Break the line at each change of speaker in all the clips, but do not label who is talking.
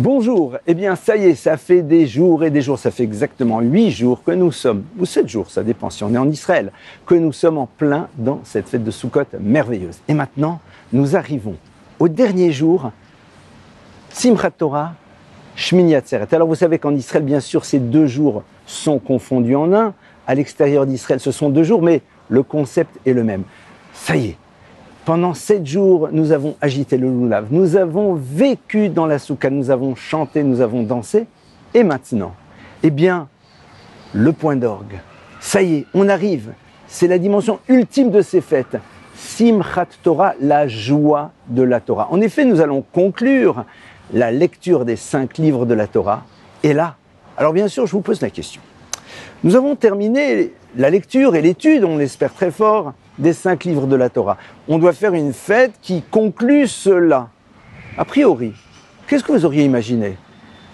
Bonjour, eh bien ça y est, ça fait des jours et des jours, ça fait exactement 8 jours que nous sommes, ou 7 jours, ça dépend si on est en Israël, que nous sommes en plein dans cette fête de Sukkot merveilleuse. Et maintenant, nous arrivons au dernier jour, Simchat Torah, Shmini Atzeret. Alors vous savez qu'en Israël, bien sûr, ces 2 jours sont confondus en un. À l'extérieur d'Israël, ce sont 2 jours, mais le concept est le même. Ça y est. Pendant 7 jours, nous avons agité le loulav, nous avons vécu dans la soukha, nous avons chanté, nous avons dansé. Et maintenant, eh bien, le point d'orgue. Ça y est, on arrive. C'est la dimension ultime de ces fêtes. Simchat Torah, la joie de la Torah. En effet, nous allons conclure la lecture des 5 livres de la Torah. Et là, alors bien sûr, je vous pose la question. Nous avons terminé la lecture et l'étude, on l'espère très fort, des 5 livres de la Torah. On doit faire une fête qui conclut cela. A priori, qu'est-ce que vous auriez imaginé?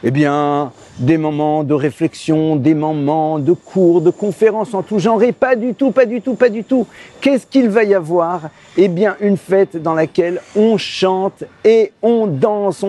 Eh bien, des moments de réflexion, des moments de cours, de conférences en tout genre, et pas du tout, pas du tout, pas du tout. Qu'est-ce qu'il va y avoir? Eh bien, une fête dans laquelle on chante et on danse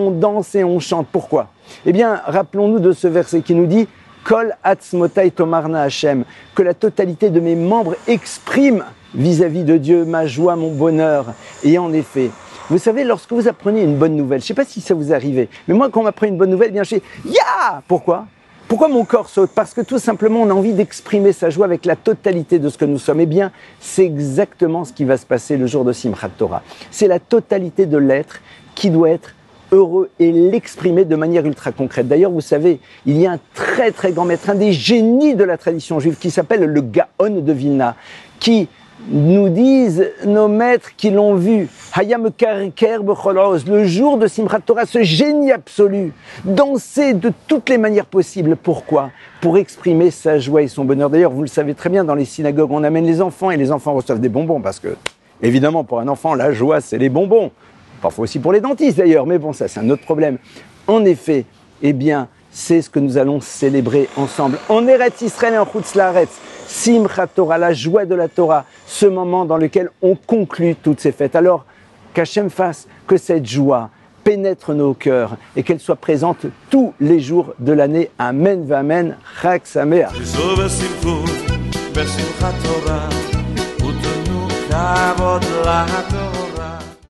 et on chante. Pourquoi? Eh bien, rappelons-nous de ce verset qui nous dit Kol atzmotai tomarna Hashem, que la totalité de mes membres exprime vis-à-vis de Dieu ma joie, mon bonheur. Et en effet, vous savez, lorsque vous apprenez une bonne nouvelle, je ne sais pas si ça vous est arrivé, mais moi quand on m'apprend une bonne nouvelle, bien je dis « Ya !» Pourquoi? Pourquoi mon corps saute? Parce que tout simplement on a envie d'exprimer sa joie avec la totalité de ce que nous sommes. Eh bien, c'est exactement ce qui va se passer le jour de Simchat Torah. C'est la totalité de l'être qui doit être heureux et l'exprimer de manière ultra concrète. D'ailleurs, vous savez, il y a un très très grand maître, un des génies de la tradition juive qui s'appelle le Gaon de Vilna, qui nous disent nos maîtres qui l'ont vu, Hayam Karker Bechol Oz, le jour de Simchat Torah, ce génie absolu, danser de toutes les manières possibles. Pourquoi? Pour exprimer sa joie et son bonheur. D'ailleurs, vous le savez très bien, dans les synagogues, on amène les enfants et les enfants reçoivent des bonbons parce que, évidemment, pour un enfant, la joie, c'est les bonbons. Parfois aussi pour les dentistes d'ailleurs, mais bon, ça c'est un autre problème. En effet, eh bien, c'est ce que nous allons célébrer ensemble en Eretz Israël et en Chutz La'aretz. Simchat Torah, la joie de la Torah, ce moment dans lequel on conclut toutes ces fêtes. Alors, qu'Hachem fasse que cette joie pénètre nos cœurs et qu'elle soit présente tous les jours de l'année. Amen, v'amen, Chag Sameach.
בשמחת תורה ותנו כבוד לתורה